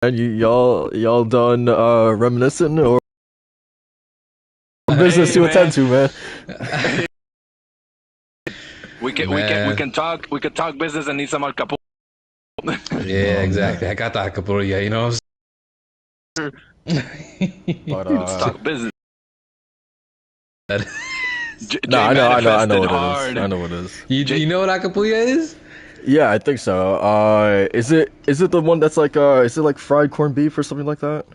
And y'all done reminiscing or business Hey to attend man, to, man? we can talk business and need some alcapo. Yeah, Oh exactly. man. I got that couple. Yeah, you know. But Let's talk business. no, Jay I know manifested what it is. I hard. know what it is. You Jay, know what Acapulco is? Yeah, I think so. Is it the one that's like is it like fried corned beef or something like that?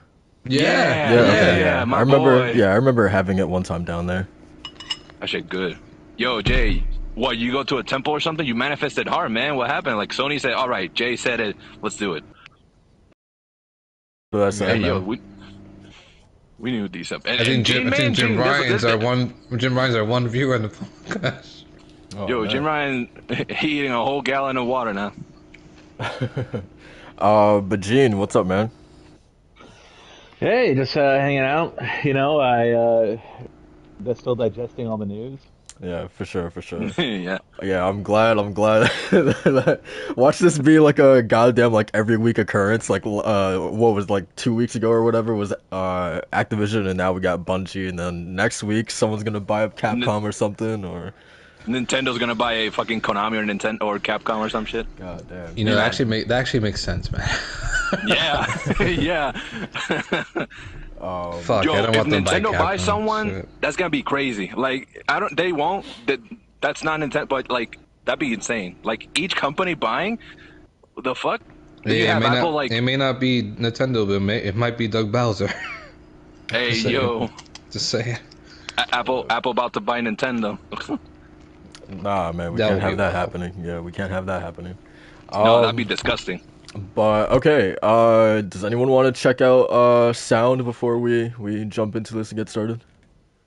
Yeah, yeah, Yeah, okay, yeah. yeah, yeah. my boy. I remember having it one time down there. That shit good. Yo, Jay, what you go to a temple or something? You manifested hard, man. What happened? Like Sony said, all right, Jay said it. Let's do it. So that's Hey, it, Yeah. yo, man. we knew these up. I And think Gene, man, Jim Gene, Ryan's our one viewer in the podcast. Oh yo, Jim man. Ryan, he eating a whole gallon of water now. But Gene, what's up, man? Hey, just hanging out. I That's still digesting all the news. Yeah, for sure, for sure. Yeah. Yeah, I'm glad. I'm glad. Watch this be like a goddamn like every week occurrence. Like, what was like 2 weeks ago or whatever was Activision, and now we got Bungie, and then next week someone's gonna buy up N- Capcom or something, or Nintendo's gonna buy a fucking Konami or Nintendo or Capcom or some shit. god damn. You know, Yeah. that actually makes sense, man. Yeah, yeah. Fuck, Yo, I don't if want them to buy Nintendo buys Capcom. someone, Shit. that's gonna be crazy. Like, I don't. They won't. That's not Nintendo. But like, that'd be insane. Like each company buying, the fuck? Then you Yeah, have Apple. Like, it may not be Nintendo, but it might be Doug Bowser. hey, Just saying. yo, Just saying. Apple about to buy Nintendo. Nah, man, we That can't would be have that wild. happening. Yeah, we can't have that happening. No, that'd be Um, disgusting. but okay. Does anyone want to check out sound before we jump into this and get started?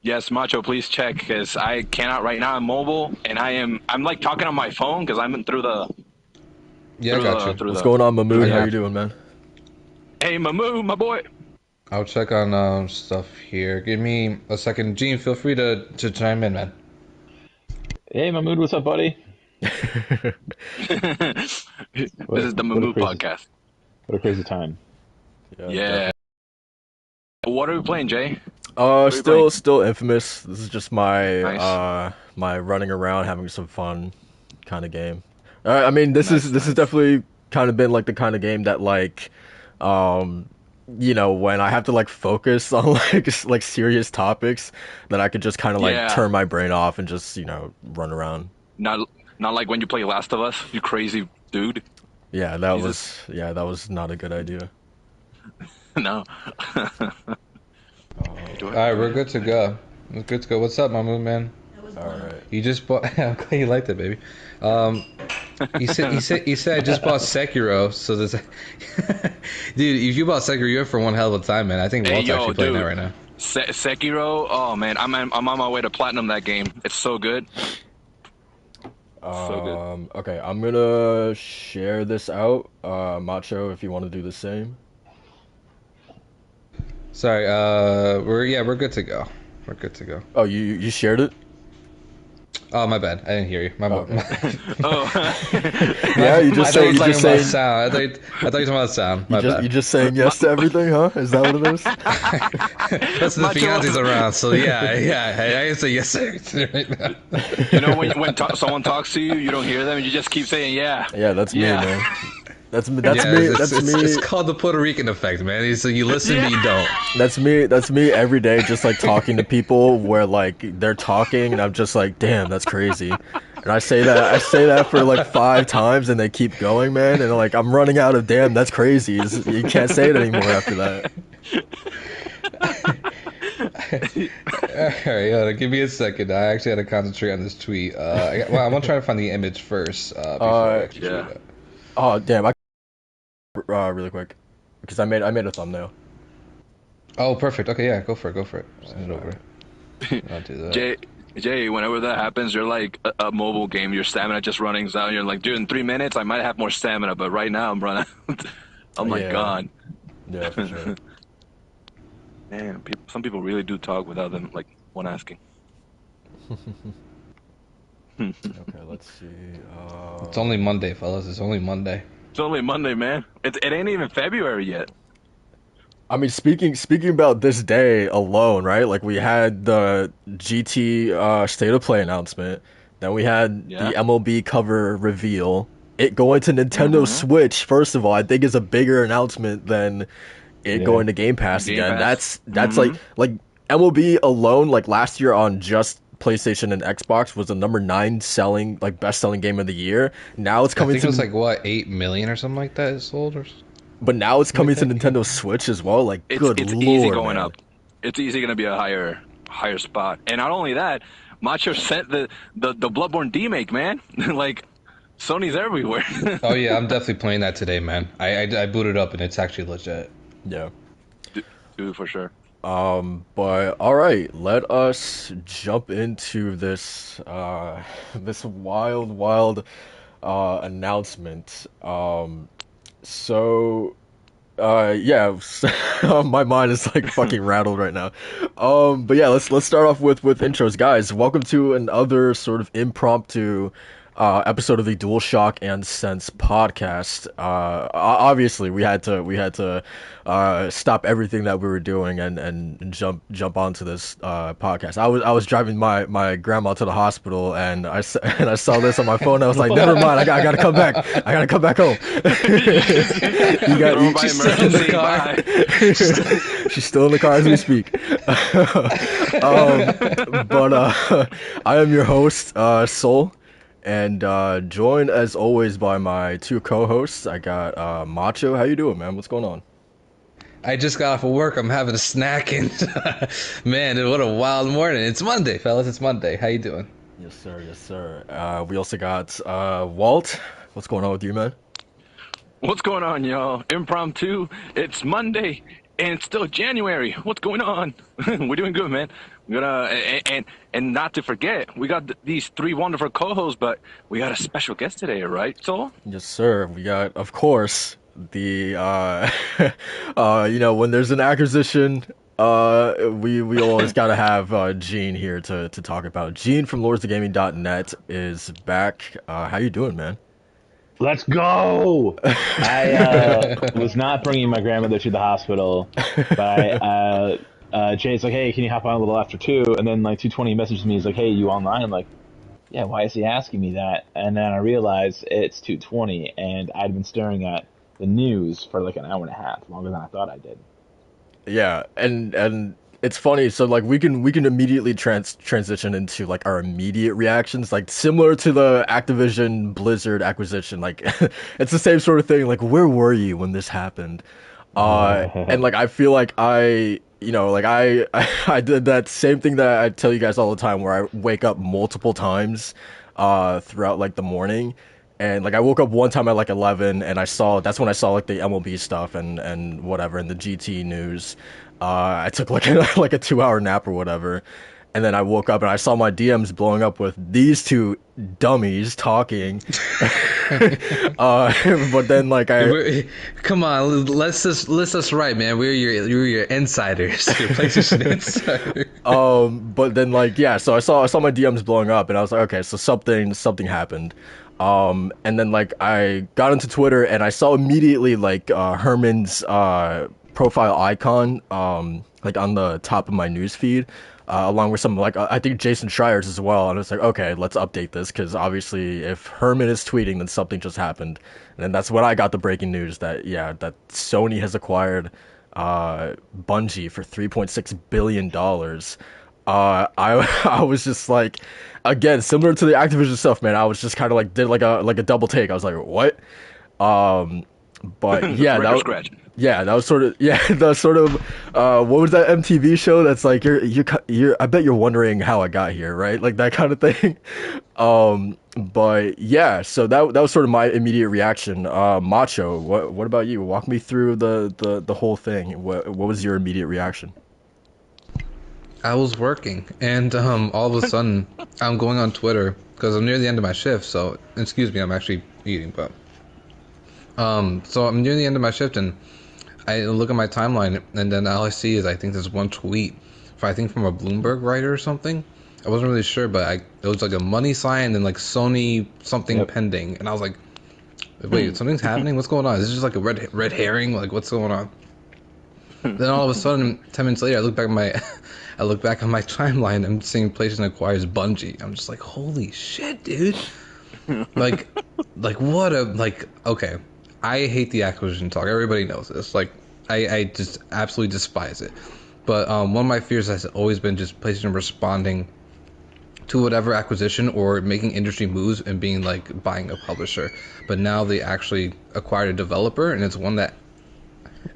Yes, Macho, please check because I cannot right now. I'm mobile and I'm like talking on my phone because I'm in through the Yeah, I got you. through What's the. going on, Through Mahmood? the How Yeah. you doing, man? Hey, Mamu, my boy. I'll check on stuff here. Give me a second. Gene, feel free to chime in, man. Hey, Mahmood, what's up, buddy? This is the What a Mamu crazy podcast. what a crazy time. Yeah, Yeah. definitely. What are we playing, Jay? What are we playing? Still Infamous. This is just my Nice, my running around having some fun kind of game. I mean, nice, this has nice. definitely kind of been like the kind of game that like, um, when I have to like focus on like like serious topics, that I could just kind of like Yeah, turn my brain off and just run around. not not like when you play Last of Us, you crazy dude. Jesus, That was not a good idea. no. Uh, All right, Do we're I? good to go. We're good to go. What's up, my moon man? all right. You just bought. I'm glad you liked it, baby. Um, he said I just bought Sekiro. So this, dude, if you bought Sekiro, you're in for one hell of a time, man. I think Hey, Walt's yo, actually playing that dude. right now. Sekiro. Oh man, I'm on my way to platinum that game. It's so good, so good. Okay, I'm gonna share this out. Macho, if you want to do the same. Sorry. We're good to go. We're good to go. Oh, you shared it? Oh, my bad. I didn't hear you. Oh, okay. Oh, Yeah, you I just thought say you you were just talking about saying sound. I thought you were talking about sound. My you bad. just saying yes to everything, huh? Is that what it is? Listen, the Macho. fiance's around, so yeah. I can say yes to everything right now. You know when someone talks to you, you don't hear them, and you just keep saying yeah, Yeah, that's me, yeah, man. That's me. That's Yeah, me. That's it's me. called the Puerto Rican effect, man. So you listen, but yeah. you don't. That's me. That's me every day, just like talking to people where like they're talking, and I'm just like, damn, that's crazy. And I say that for like 5 times, and they keep going, man. And like I'm running out of damn, that's crazy. You can't say it anymore after that. All right, give me a second. I actually had to concentrate on this tweet. Well, I'm gonna try to find the image first before I Uh, actually tweet Yeah. it. oh damn, really quick, because I made a thumbnail. Oh, perfect. Okay, yeah, go for it. Go for it. Send it over. I'll do that. Jay, Jay, whenever that happens, you're like a mobile game. Your stamina just running out. You're like, dude, in 3 minutes, I might have more stamina, but right now I'm running out. Oh my Yeah, God. yeah, for sure. Man, some people really do talk without them, like, one asking. Okay, let's see. It's only Monday, fellas. It's only Monday. It's only Monday, man. It ain't even February yet. I mean, speaking about this day alone, right? Like we had the GT State of Play announcement, then we had Yeah. the MLB cover reveal. It going to Nintendo Mm-hmm. Switch, first of all, I think is a bigger announcement than it Yeah. going to Game Pass Game again. Pass. That's Mm-hmm. like MLB alone, like last year on just PlayStation and Xbox was the number 9 selling like best selling game of the year. Now it's I coming think it was to like what 8 million or something like that it sold, or but now it's coming to something like that. Nintendo Switch as well. Like good It's easy lord, going man. up. It's easy going to be a higher spot. And not only that, Macho sent the Bloodborne demake, man. Like Sony's everywhere. Oh yeah, I'm definitely playing that today, man. I booted up and it's actually legit. Yeah. Dude, for sure. But all right, let us jump into this this wild announcement. So yeah, my mind is like fucking rattled right now. But yeah, let's start off with intros, guys. Welcome to another sort of impromptu episode of the DualShock and Sense podcast. Obviously, we had to stop everything that we were doing and jump onto this podcast. I was driving my grandma to the hospital and and I saw this on my phone. I was like, never mind, I gotta come back. I gotta come back home. you got Thrown by She's still in the emergency, car. bye. She's still in the car as we speak. But I am your host, Soul, and joined as always by my two co-hosts. I got Macho. How you doing, man? What's going on? I just got off of work. I'm having a snack and man, what a wild morning. It's Monday, fellas. It's Monday. How you doing? Yes, sir. Yes, sir. We also got Walt. What's going on with you, man? What's going on, y'all? Impromptu. It's Monday, and it's still January. What's going on? We're doing good, man. We're gonna and not to forget, we got these three wonderful co-hosts, but we got a special guest today, right, Sol? Yes, sir. We got, of course, the when there's an acquisition, we always gotta have Gene here to talk about. Gene from lordsofgaming.net is back. How you doing, man? Let's go! I was not bringing my grandmother to the hospital, but Jay's like, hey, can you hop on a little after 2? And then like 2:20 messages me. He's like, hey, you online? I'm like, yeah, why is he asking me that? And then I realized it's 2:20, and I'd been staring at the news for like an hour and a half, longer than I thought I did. Yeah, and it's funny. So like we can immediately transition into like our immediate reactions, like similar to the Activision Blizzard acquisition. Like it's the same sort of thing. Like where were you when this happened? And like I feel like I did that same thing that I tell you guys all the time, where I wake up multiple times throughout like the morning. And like I woke up one time at like 11, and that's when I saw like the MLB stuff and whatever, and the GT news. I took like like a 2 hour nap or whatever, and then I woke up and I saw my DMs blowing up with these two dummies talking. But then like Come on, let's us right, man. We're your insiders, your PlayStation insiders. but then like yeah, so I saw my DMs blowing up, and I was like, okay, so something happened. And then like I got into Twitter and I saw immediately like Herman's profile icon like on the top of my news feed, along with some like I think Jason Schreier's as well. And I was like, okay, let's update this, because obviously if Herman is tweeting, then something just happened. And then that's when I got the breaking news that that Sony has acquired Bungie for $3.6 billion. I was just like, again, similar to the Activision stuff, man. I was just kind of like did like a double take. I was like, what? But yeah, Record scratch. that was sort of what was that MTV show that's like you're I bet you're wondering how I got here, right? Like that kind of thing. But yeah, so that was sort of my immediate reaction. Macho, what about you? Walk me through the whole thing. What was your immediate reaction? I was working, and all of a sudden, I'm going on Twitter because I'm near the end of my shift. So, excuse me, I'm actually eating, but so I'm near the end of my shift, and I look at my timeline, and then all I see is I think there's one tweet, I think from a Bloomberg writer or something. I wasn't really sure, but it was like a money sign and like Sony something pending, and I was like, wait, something's happening? What's going on? Is this just like a red herring? Like, what's going on? Then all of a sudden, 10 minutes later, I look back at my, I look back on my timeline. I'm seeing PlayStation acquires Bungie. I'm just like, holy shit, dude! Like, what a like. Okay, I hate the acquisition talk. Everybody knows this. Like, I just absolutely despise it. But one of my fears has always been just PlayStation responding to whatever acquisition or making industry moves and being like buying a publisher. But now they actually acquired a developer, and it's one that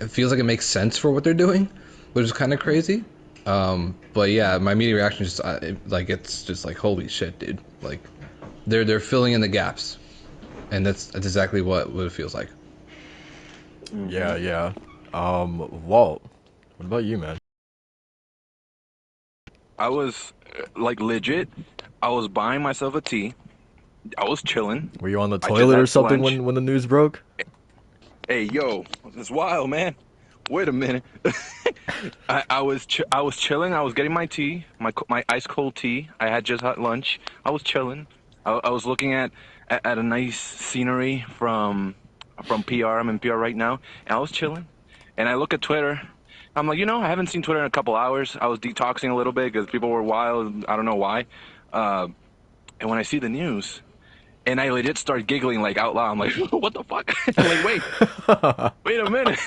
it feels like it makes sense for what they're doing, which is kind of crazy. But yeah, my immediate reaction is just like it's just like holy shit, dude! Like they're filling in the gaps, and that's exactly what it feels like. Yeah, yeah. Walt, what about you, man? I was like legit. I was buying myself a tea. I was chilling. Were you on the I just toilet or had something lunch. when the news broke? Hey, yo, it's wild, man. Wait a minute. I was chilling. I was getting my tea, my ice cold tea. I had just had lunch. I was chilling. I was looking at a nice scenery from PR. I'm in PR right now, and I was chilling. And I look at Twitter. I'm like, I haven't seen Twitter in a couple hours. I was detoxing a little bit because people were wild. I don't know why. And when I see the news, and I legit start giggling like out loud. I'm like, what the fuck? I'm like, wait a minute.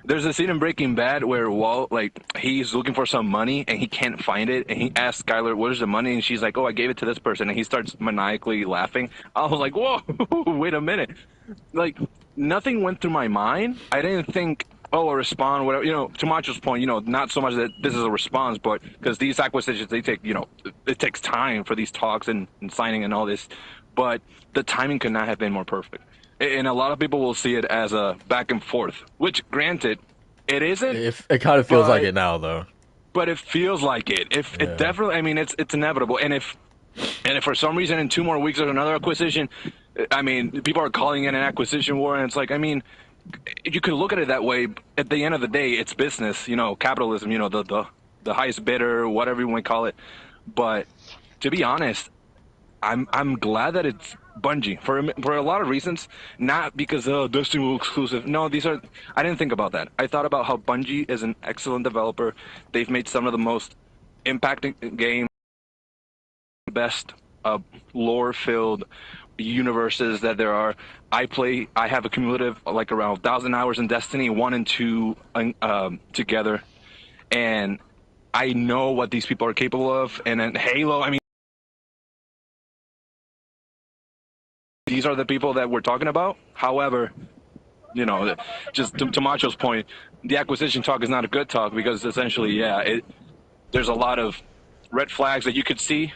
There's a scene in Breaking Bad where Walt, like, he's looking for some money and he can't find it. And he asks Skyler, where's the money? And she's like, oh, I gave it to this person. And he starts maniacally laughing. I was like, whoa, wait a minute. Like, nothing went through my mind. I didn't think, oh, a response, whatever. To Macho's point, not so much that this is a response, but because these acquisitions, they take, it takes time for these talks and signing and all this. But the timing could not have been more perfect. And a lot of people will see it as a back and forth, which, granted, it isn't. It kind of feels like it now, though. But it feels like it. If Yeah. it definitely, I mean, it's inevitable. And if for some reason in 2 more weeks there's another acquisition, I mean, people are calling it an acquisition war, and it's like, I mean, you could look at it that way. At the end of the day, it's business, capitalism, the highest bidder, whatever you want to call it. But to be honest, I'm glad that it's Bungie for a lot of reasons. Not because Destiny will exclusive. No, I didn't think about that. I thought about how Bungie is an excellent developer. They've made some of the most impacting games, best lore-filled universes that there are. I have a cumulative like around 1,000 hours in Destiny 1 and 2 together, and I know what these people are capable of. And then Halo, I mean, these are the people that we're talking about. However, just to Macho's point, the acquisition talk is not a good talk because essentially, there's a lot of red flags that you could see.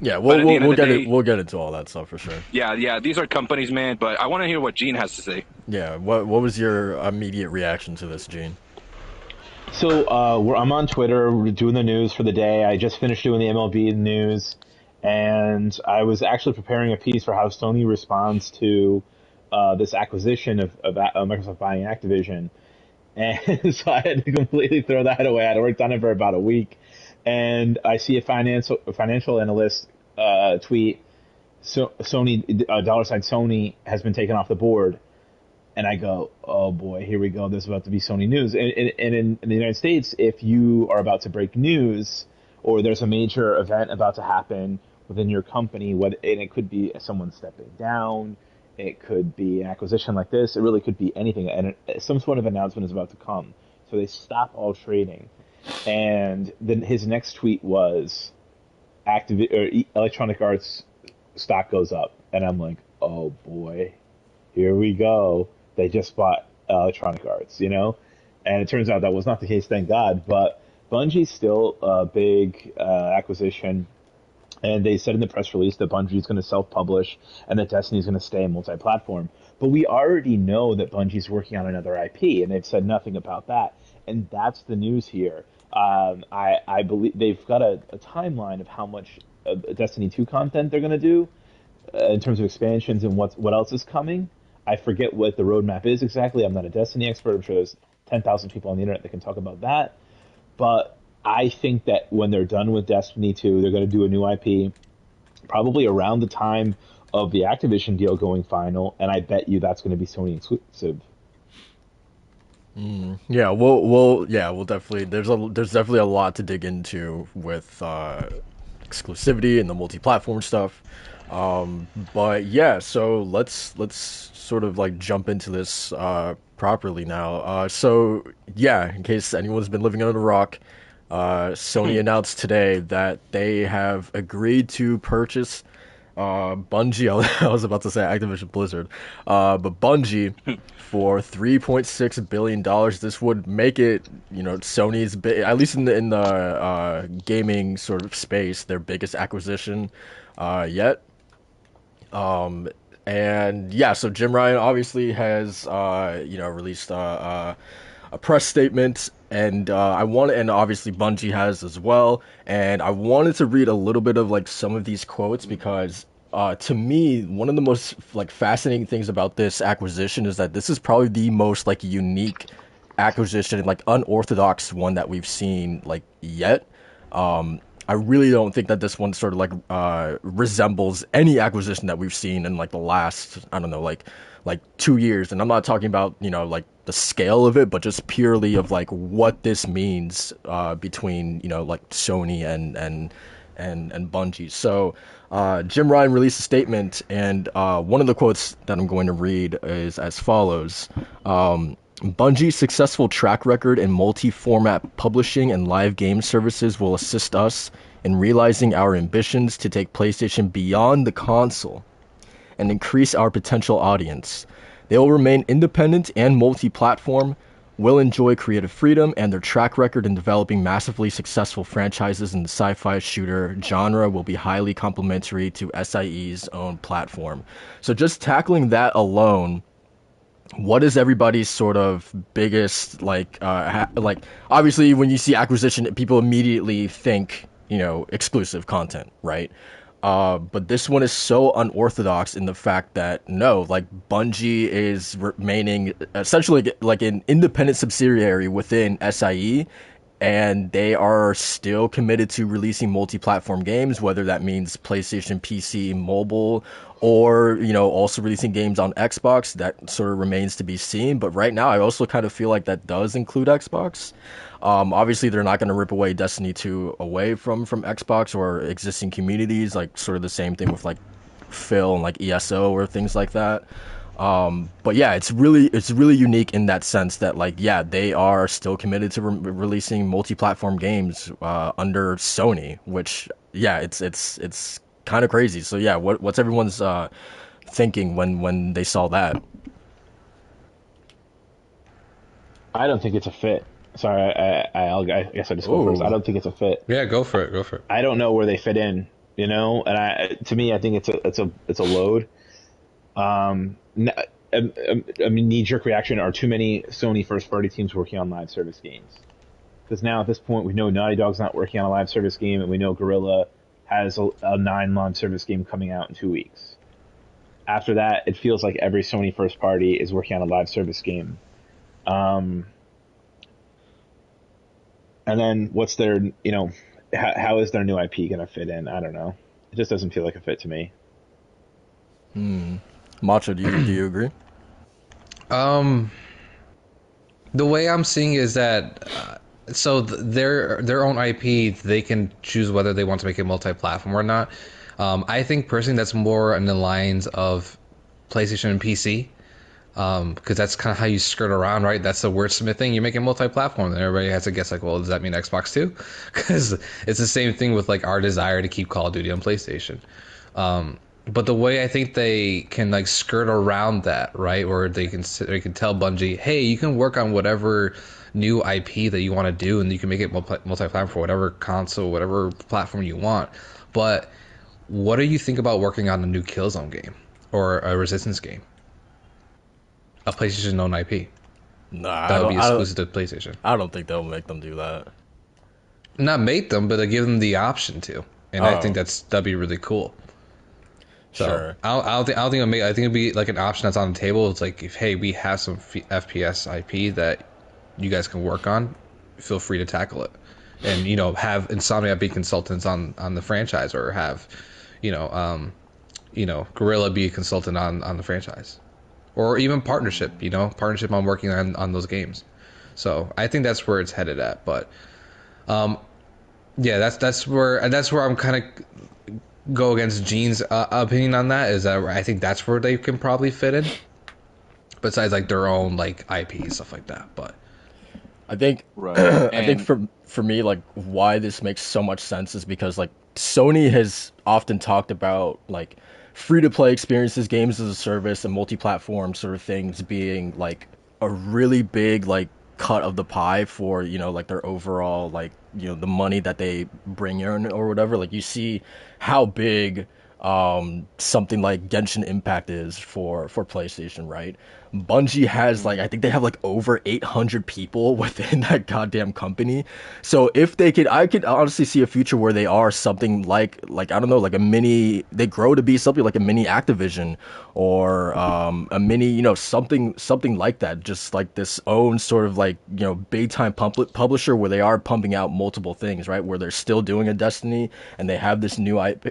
Yeah, But at the end of we'll the get day- it. We'll get into all that stuff for sure. Yeah, these are companies, man. But I want to hear what Gene has to say. Yeah. What was your immediate reaction to this, Gene? So I'm on Twitter doing the news for the day. I just finished doing the MLB news, and I was actually preparing a piece for how Sony responds to this acquisition of Microsoft buying Activision. And so I had to completely throw that away. I had worked on it for about a week, and I see a financial analyst tweet, Sony $Sony has been taken off the board. And I go, oh boy, here we go. There's about to be Sony news. And in the United States, if you are about to break news or there's a major event about to happen within your company, and it could be someone stepping down, it could be an acquisition like this, it really could be anything. And some sort of announcement is about to come. So they stop all trading. And then his next tweet was Electronic Arts stock goes up. And I'm like, oh boy, here we go. They just bought Electronic Arts, and it turns out that was not the case, thank God. But Bungie's still a big acquisition, and they said in the press release that Bungie's going to self-publish and that Destiny's going to stay multi-platform. But we already know that Bungie's working on another IP, and they've said nothing about that. And that's the news here. I believe they've got a timeline of how much Destiny 2 content they're going to do in terms of expansions and what else is coming. I forget what the roadmap is exactly. I'm not a Destiny expert. I'm sure there's 10,000 people on the internet that can talk about that. But I think that when they're done with Destiny 2, they're going to do a new IP probably around the time of the Activision deal going final, and I bet you that's going to be Sony exclusive. Yeah, we'll definitely. There's definitely a lot to dig into with exclusivity and the multi-platform stuff. But yeah, so let's sort of like jump into this properly now. So yeah, in case anyone's been living under a rock, Sony announced today that they have agreed to purchase Bungie. I was about to say Activision Blizzard, but Bungie for $3.6 billion. This would make it, Sony's at least in the gaming sort of space, their biggest acquisition yet. And yeah, so Jim Ryan obviously has released a press statement, and and obviously Bungie has as well. And I wanted to read a little bit of like some of these quotes because to me, one of the most like fascinating things about this acquisition is that this is probably the most like unique acquisition, like unorthodox one that we've seen like yet. I really don't think that this one sort of like resembles any acquisition that we've seen in like the last, I don't know, like 2 years. And I'm not talking about, like the scale of it, but just purely of like what this means between, like Sony and Bungie. So Jim Ryan released a statement, and one of the quotes that I'm going to read is as follows. Bungie's successful track record in multi-format publishing and live game services will assist us in realizing our ambitions to take PlayStation beyond the console and increase our potential audience. They will remain independent and multi-platform, will enjoy creative freedom, and their track record in developing massively successful franchises in the sci-fi shooter genre will be highly complementary to SIE's own platform. So just tackling that alone, what is everybody's sort of biggest like obviously when you see acquisition people immediately think exclusive content, right? But this one is so unorthodox in the fact that no, like Bungie is remaining essentially like an independent subsidiary within SIE, and they are still committed to releasing multi-platform games, whether that means PlayStation, PC, mobile, or also releasing games on Xbox. That sort of remains to be seen. But right now, I also kind of feel like that does include Xbox. Obviously, they're not going to rip away Destiny 2 away from Xbox or existing communities, like sort of the same thing with like Phil and like ESO or things like that. But yeah, it's really unique in that sense that like, yeah, they are still committed to releasing multi-platform games under Sony, which yeah, it's kind of crazy. So yeah, what's everyone's thinking when they saw that? I don't think it's a fit. Sorry, I guess I just go first. I Oh, don't think it's a fit. Yeah, go for it. Go for it. I don't know where they fit in, to me, I think it's a load. I mean, knee-jerk reaction are too many Sony first-party teams working on live service games. Because now at this point, we know Naughty Dog's not working on a live service game, and we know Guerrilla has a 9 live service game coming out in 2 weeks. After that, it feels like every Sony first-party is working on a live service game. And then what's their, how is their new IP going to fit in? I don't know. It just doesn't feel like a fit to me. Macho, do you agree? Um, the way I'm seeing is that their own IP, they can choose whether they want to make it multi-platform or not. I think personally that's more in the lines of PlayStation and PC. Because that's kind of how you skirt around, right? That's the wordsmith thing. You make it multi-platform, then everybody has to guess like, well, does that mean Xbox too? Because it's the same thing with like our desire to keep Call of Duty on PlayStation. But the way I think they can like skirt around that, right, where they can tell Bungie, hey, you can work on whatever new IP that you want to do, and you can make it multi-platform for whatever console, whatever platform you want. But what do you think about working on a new Killzone game or a Resistance game? A PlayStation owned IP Nah, that would be exclusive to PlayStation. I don't think they'll make them do that. Not make them, but give them the option to, and I think Oh, that'd be really cool. So sure. I don't think it'll make. I think it'd be like an option that's on the table. It's like if hey, we have some FPS IP that you guys can work on, feel free to tackle it, and have Insomniac be consultants on the franchise, or have, Guerrilla be a consultant on the franchise. Or even partnership, partnership on working on those games. So I think that's where it's headed at. But yeah, that's where I'm kind of go against Gene's opinion on that. Is that I think that's where they can probably fit in. Besides like their own like IP stuff like that, but I think Right. I think And for me, like why this makes so much sense is because like Sony has often talked about like free to play experiences, games as a service, and multi-platform sort of things being like a really big like cut of the pie for, you know, like their overall like, you know, the money that they bring in or whatever. Like you see how big something like Genshin Impact is for PlayStation, right? Bungie has like I think they have like over 800 people within that goddamn company. So if they could, I could honestly see a future where they are something like I don't know, like a mini. They grow to be something like a mini Activision or a mini, you know, something like that. Just like this own sort of like, you know, big time publisher where they are pumping out multiple things, right? Where they're still doing a Destiny and they have this new IP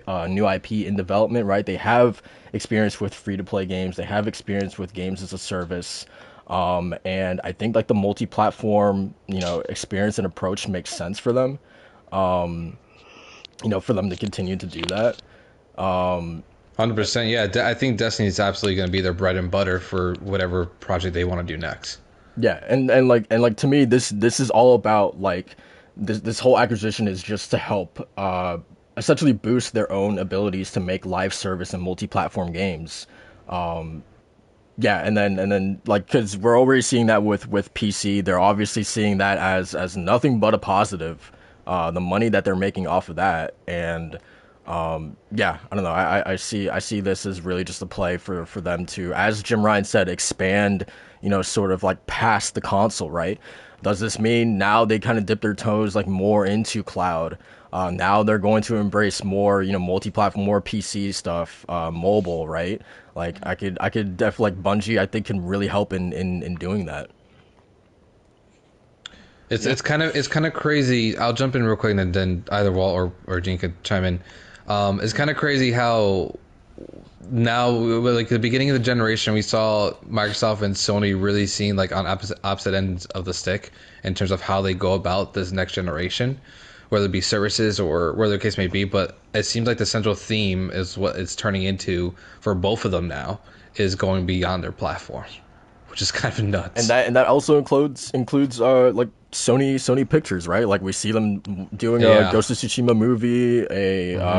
in development, right? They have experience with free to play games. They have experience with games as a service. And I think like the multi-platform, you know, experience and approach makes sense for them. You know, for them to continue to do that. 100%. Yeah, I think Destiny is absolutely going to be their bread and butter for whatever project they want to do next. Yeah, and to me, this is all about like this whole acquisition is just to help essentially boost their own abilities to make live service and multi-platform games. Yeah, and then like because we're already seeing that with PC, they're obviously seeing that as nothing but a positive. The money that they're making off of that, and yeah, I don't know. I see this as really just a play for them to, as Jim Ryan said, expand. You know, sort of like past the console, right? Does this mean now they kind of dip their toes like more into cloud? Now they're going to embrace more, you know, multi-platform, more PC stuff, mobile, right? Like I could definitely like Bungie. I think can really help in doing that. It's kind of crazy. I'll jump in real quick and then either Walt or Gene could chime in. It's kind of crazy how now like the beginning of the generation we saw Microsoft and Sony really seeing like on opposite ends of the stick in terms of how they go about this next generation, whether it be services or whether the case may be. But it seems like the central theme is what it's turning into for both of them now is going beyond their platform, which is kind of nuts. And that also includes like Sony Pictures, right? Like we see them doing a Yeah. Ghost of Tsushima movie,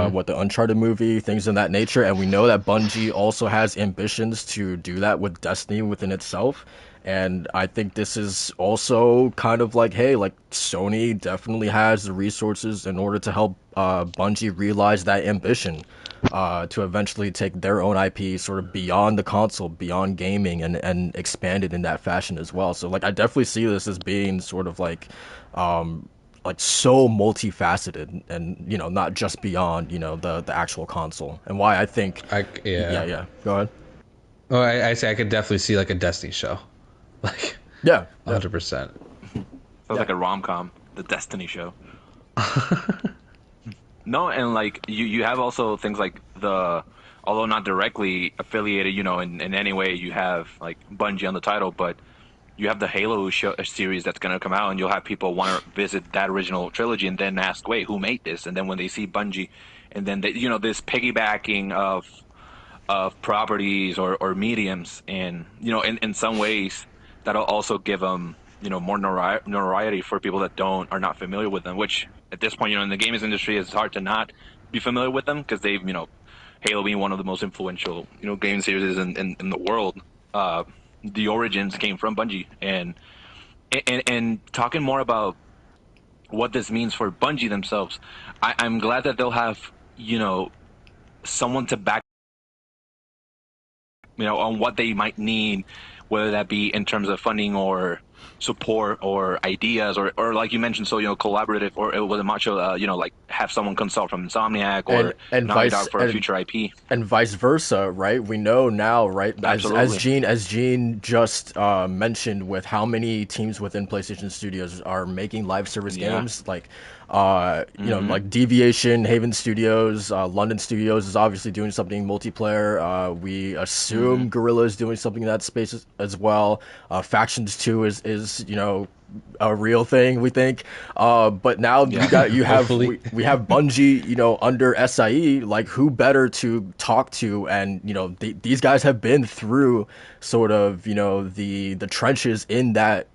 what the Uncharted movie, things of that nature, and we know that Bungie also has ambitions to do that with Destiny within itself. And I think this is also kind of like, hey, like Sony definitely has the resources in order to help Bungie realize that ambition to eventually take their own IP sort of beyond the console, beyond gaming, and expand it in that fashion as well. So like I definitely see this as being sort of like so multifaceted and, you know, not just beyond, you know, the actual console. And why I think yeah. Go ahead. Oh, I say I could definitely see like a Destiny show, like Yeah. 100%. sounds like a rom-com, the Destiny show. No, and like you have also things like although not directly affiliated, you know, in any way, you have like Bungie on the title, but you have the Halo series that's going to come out, and you'll have people want to visit that original trilogy and then ask, wait, who made this? And then when they see Bungie, and then you know, this piggybacking of properties or mediums, and you know, in some ways that'll also give them, you know, more notoriety for people that are not familiar with them, which at this point, you know, in the games industry, it's hard to not be familiar with them because they've, you know, Halo being one of the most influential, you know, game series in the world. The origins came from Bungie, and talking more about what this means for Bungie themselves, I'm glad that they'll have, you know, someone to back, you know, on what they might need, whether that be in terms of funding or support or ideas or like you mentioned, so, you know, collaborative, or with a macho, you know, like have someone consult from Insomniac or and Naughty vice Dog for a future IP. and vice versa, right? We know now, right? Absolutely. As Gene just mentioned, with how many teams within PlayStation Studios are making live service Yeah. games, like you know, like Deviation, Haven Studios, London Studios is obviously doing something multiplayer. We assume Guerrilla is doing something in that space as well. Factions 2 is is, you know, a real thing, we think. But now you have we have Bungie, you know, under SIE. Like, who better to talk to? And you know, these guys have been through sort of, you know, the trenches in that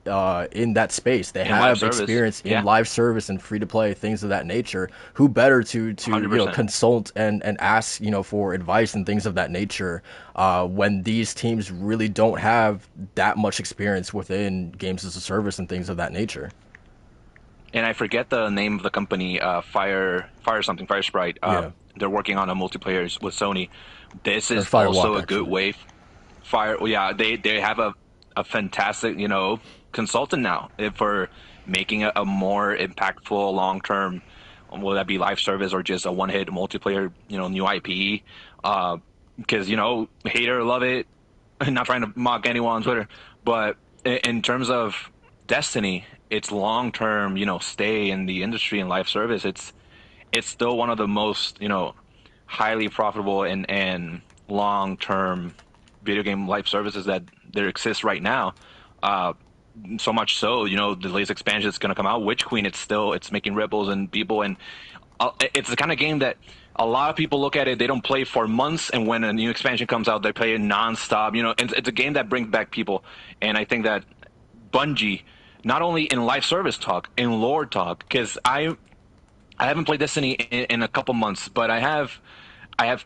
space. They have experience in live service and free to play, things of that nature. Who better to you know, consult and ask, you know, for advice and things of that nature, when these teams really don't have that much experience within games as a service and things of that nature. And I forget the name of the company, Fire Sprite. They're working on a multiplayer with Sony. This is also a good way. They have a fantastic, you know, consultant now for making a more impactful long term, whether that be live service or just a one hit multiplayer, you know, new IP. Because, you know, hater love it. I'm not trying to mock anyone on Twitter, but in terms of Destiny, its long term, you know, stay in the industry and live service, it's still one of the most, you know, highly profitable and long term video game live services that there exists right now. So much so, you know, the latest expansion that's going to come out, Witch Queen, it's making ripples and people, and it's the kind of game that a lot of people look at it, they don't play for months, and when a new expansion comes out, they play it nonstop. You know, and it's a game that brings back people, and I think that Bungie, not only in live service talk, in lore talk, because I haven't played Destiny in a couple months, but I have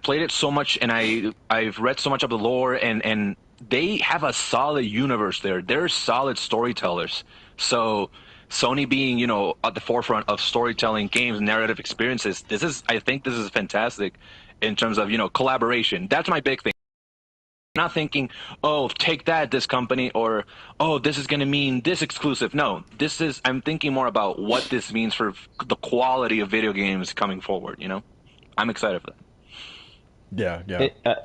played it so much, and I've read so much of the lore, and they have a solid universe there. They're solid storytellers. So Sony being, you know, at the forefront of storytelling games, narrative experiences, I think this is fantastic in terms of, you know, collaboration. That's my big thing. I'm not thinking, oh, take that, this company, or, oh, this is going to mean this exclusive. No, I'm thinking more about what this means for the quality of video games coming forward, you know? I'm excited for that. Yeah.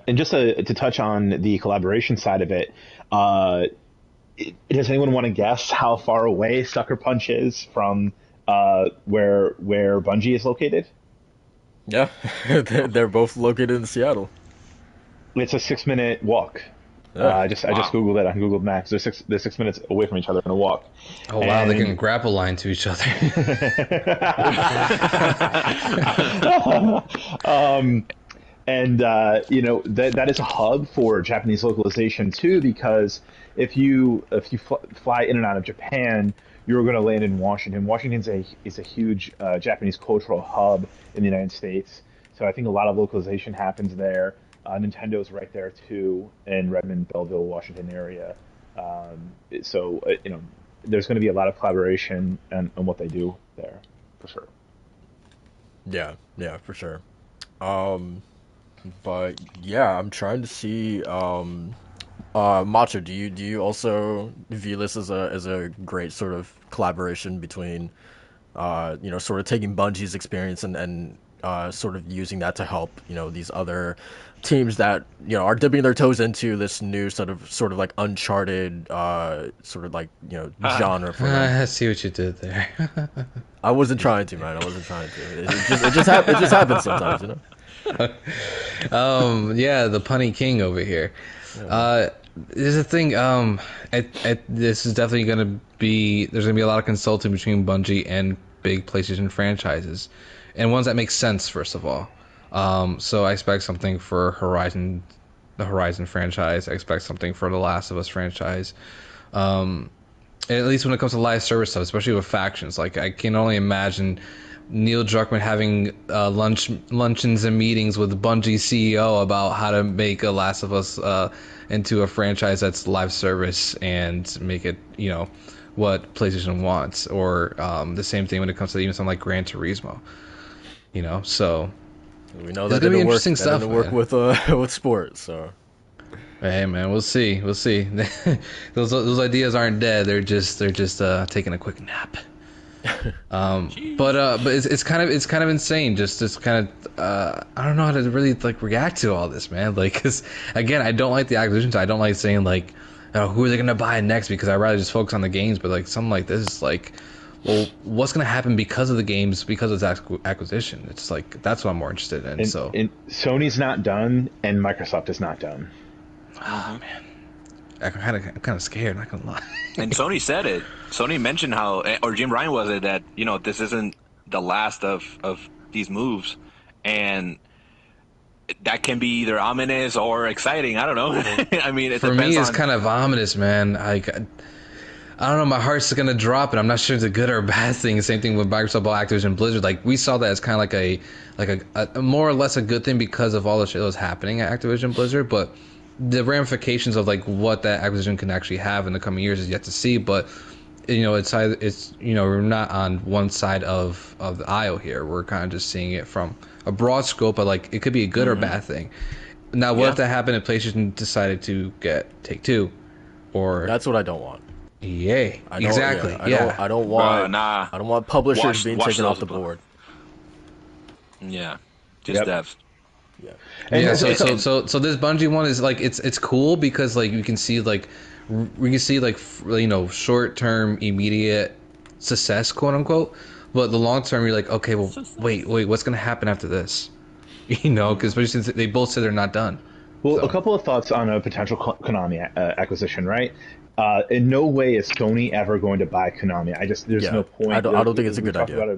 And just to touch on the collaboration side of it, does anyone want to guess how far away Sucker Punch is from where Bungie is located? Yeah, they're both located in Seattle. It's a 6-minute walk. I just googled it on Google Maps. They're 6 minutes away from each other in a walk. Oh wow, they can grapple line to each other. You know, that is a hub for Japanese localization too, because if you fly in and out of Japan, you're going to land in Washington. Washington is a huge Japanese cultural hub in the United States, so I think a lot of localization happens there. Nintendo's right there too, in Redmond, Belleville, Washington area. So you know, there's going to be a lot of collaboration on what they do there, for sure. Yeah, for sure. But yeah, I'm trying to see. Macho, do you also view this as a great sort of collaboration between, you know, sort of taking Bungie's experience and sort of using that to help, you know, these other teams that, you know, are dipping their toes into this new sort of like uncharted sort of like, you know, genre for them. I see what you did there. I wasn't trying to, man. I wasn't trying to. It just happens sometimes, you know. Yeah, the punny king over here. There's a thing. This is definitely gonna be. There's gonna be a lot of consulting between Bungie and big PlayStation franchises, and ones that make sense. First of all, so I expect something for the Horizon franchise. I expect something for the Last of Us franchise. At least when it comes to live service stuff, especially with factions. Like, I can only imagine Neil Druckmann having luncheons and meetings with Bungie CEO about how to make a Last of Us into a franchise that's live service and make it, you know, what PlayStation wants. Or the same thing when it comes to even something like Gran Turismo. You know, so we know that didn't work. That didn't work with sports. So hey, man, we'll see. those ideas aren't dead. They're just taking a quick nap. But it's kind of insane. Just kind of I don't know how to really like react to all this, man. Like, because again, I don't like the acquisitions. I don't like saying like, oh, who are they gonna buy next? Because I'd rather just focus on the games. But like something like this is like, well, what's gonna happen because of the games, because of the acquisition? It's like that's what I'm more interested in. And Sony's not done, and Microsoft is not done. Oh man. I'm kind of scared. Not gonna lie. And Sony said it. Sony mentioned how, or Jim Ryan was it, that this isn't the last of these moves, and that can be either ominous or exciting. I don't know. I mean, it For depends me, it's on. kind of ominous, man. I don't know. My heart's gonna drop, and I'm not sure it's a good or a bad thing. Same thing with Microsoft, Activision, Blizzard. Like we saw that as kind of like a more or less a good thing because of all the shit that was happening at Activision Blizzard. But the ramifications of like what that acquisition can actually have in the coming years is yet to see. But it's we're not on one side of the aisle here. We're kind of just seeing it from a broad scope, but like it could be a good or bad thing. Now, what if that happened if PlayStation decided to get Take-Two, or That's what I don't want. EA? Exactly. I don't want. Nah. I don't want publishers being Watch taken off those the board. Yeah, just devs. Yeah. Yeah, so this Bungie one is like it's cool because like we can see like short term immediate success, quote unquote, but the long term you're like, okay, well wait, what's gonna happen after this? Because since they both said they're not done. Well, a couple of thoughts on a potential Konami acquisition, right? In no way is Sony ever going to buy Konami. There's no point. I don't think it's a good idea.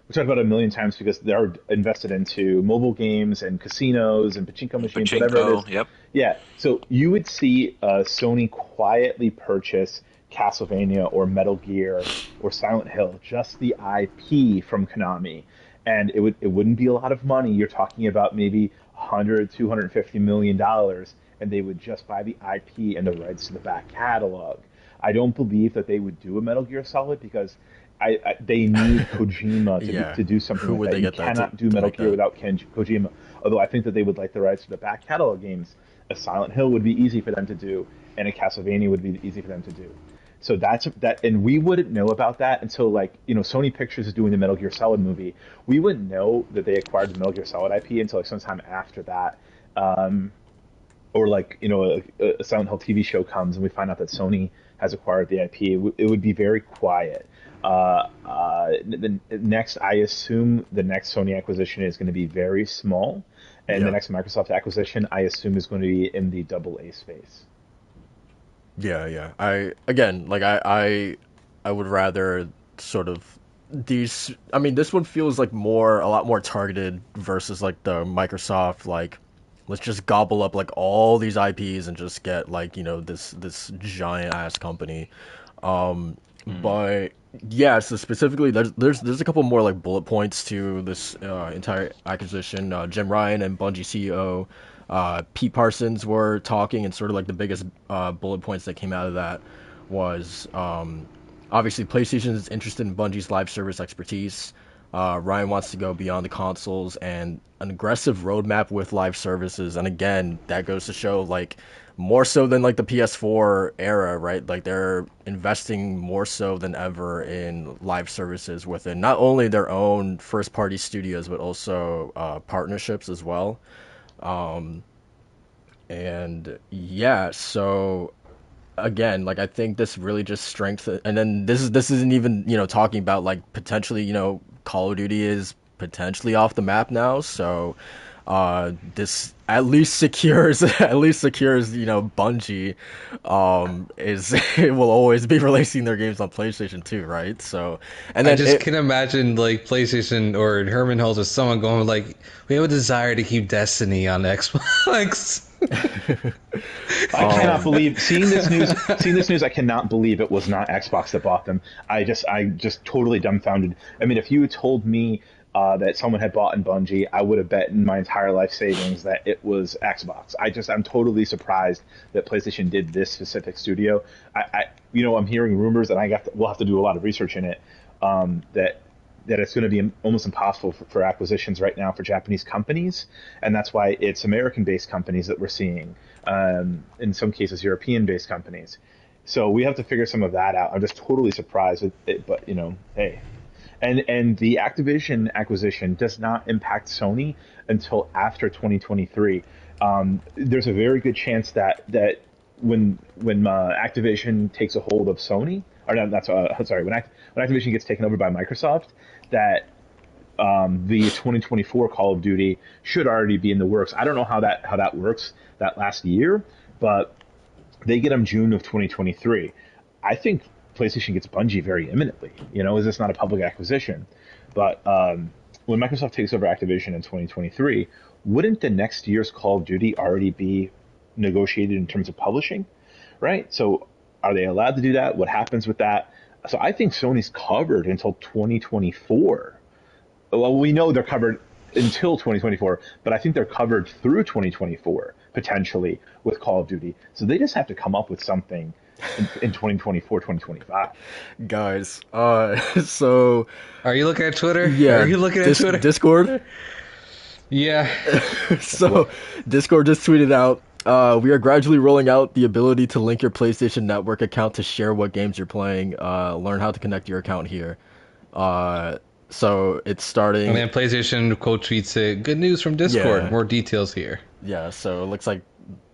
We talked about it a million times because they're invested into mobile games and casinos and pachinko machines, whatever it is. Yep. Yeah. So you would see Sony quietly purchase Castlevania or Metal Gear or Silent Hill, just the IP from Konami, and it wouldn't be a lot of money. You're talking about maybe $100-250 million, and they would just buy the IP and the rights to the back catalog. I don't believe that they would do a Metal Gear Solid because they need Kojima to do something like that. You cannot do Metal Gear without Kojima. Although I think that they would like the rights to the back catalog games. A Silent Hill would be easy for them to do, and a Castlevania would be easy for them to do. So that's that, and we wouldn't know about that until Sony Pictures is doing the Metal Gear Solid movie. We wouldn't know that they acquired the Metal Gear Solid IP until sometime after that, or a Silent Hill TV show comes and we find out that Sony has acquired the IP. It would be very quiet. The next, I assume, the next Sony acquisition is going to be very small, and the next Microsoft acquisition, I assume, is going to be in the AA space. Yeah. I would rather sort of these. I mean, this one feels like a lot more targeted versus like the Microsoft let's just gobble up like all these IPs and just get this giant ass company. But yeah, so specifically, there's a couple more like bullet points to this entire acquisition. Jim Ryan and Bungie CEO Pete Parsons were talking, and sort of like the biggest bullet points that came out of that was obviously PlayStation is interested in Bungie's live service expertise. Ryan wants to go beyond the consoles and an aggressive roadmap with live services, and again, that goes to show more so than the PS4 era, right? Like they're investing more so than ever in live services within not only their own first party studios, but also partnerships as well. And yeah, so again, I think this really just strengthens, and then this isn't even, talking about potentially, Call of Duty is potentially off the map now. So, this at least secures Bungie it will always be releasing their games on PlayStation 2, right? So, and then I just can imagine PlayStation or Herman Hulst or someone going we have a desire to keep Destiny on Xbox. I cannot believe seeing this news. I cannot believe it was not Xbox that bought them. I just totally dumbfounded. I mean, if you had told me that someone had bought in Bungie, I would have bet in my entire life savings that it was Xbox. I'm totally surprised that PlayStation did this specific studio. I'm hearing rumors, and we'll have to do a lot of research in it, that it's going to be almost impossible for acquisitions right now for Japanese companies, and that's why it's American-based companies that we're seeing, in some cases European-based companies. So we have to figure some of that out. I'm just totally surprised with it, but hey. And the Activision acquisition does not impact Sony until after 2023. There's a very good chance that when Activision takes a hold of Sony, or no, that's sorry, when Activision gets taken over by Microsoft, that the 2024 Call of Duty should already be in the works. I don't know how that works that last year, but They get them June of 2023. I think PlayStation gets Bungie very imminently. Is this not a public acquisition? But when Microsoft takes over Activision in 2023, wouldn't the next year's Call of Duty already be negotiated in terms of publishing, right? So are they allowed to do that? What happens with that? So I think Sony's covered until 2024. Well, we know they're covered until 2024, but I think they're covered through 2024 potentially with Call of Duty. So they just have to come up with something in 2024, 2025. Guys, so Are you looking at Twitter? yeah, Are you looking at Twitter? Discord. Yeah. So Discord just tweeted out, we are gradually rolling out the ability to link your PlayStation Network account to share what games you're playing. Learn how to connect your account here. So it's starting. And then PlayStation quote tweets it, good news from Discord. Yeah. More details here. Yeah, so it looks like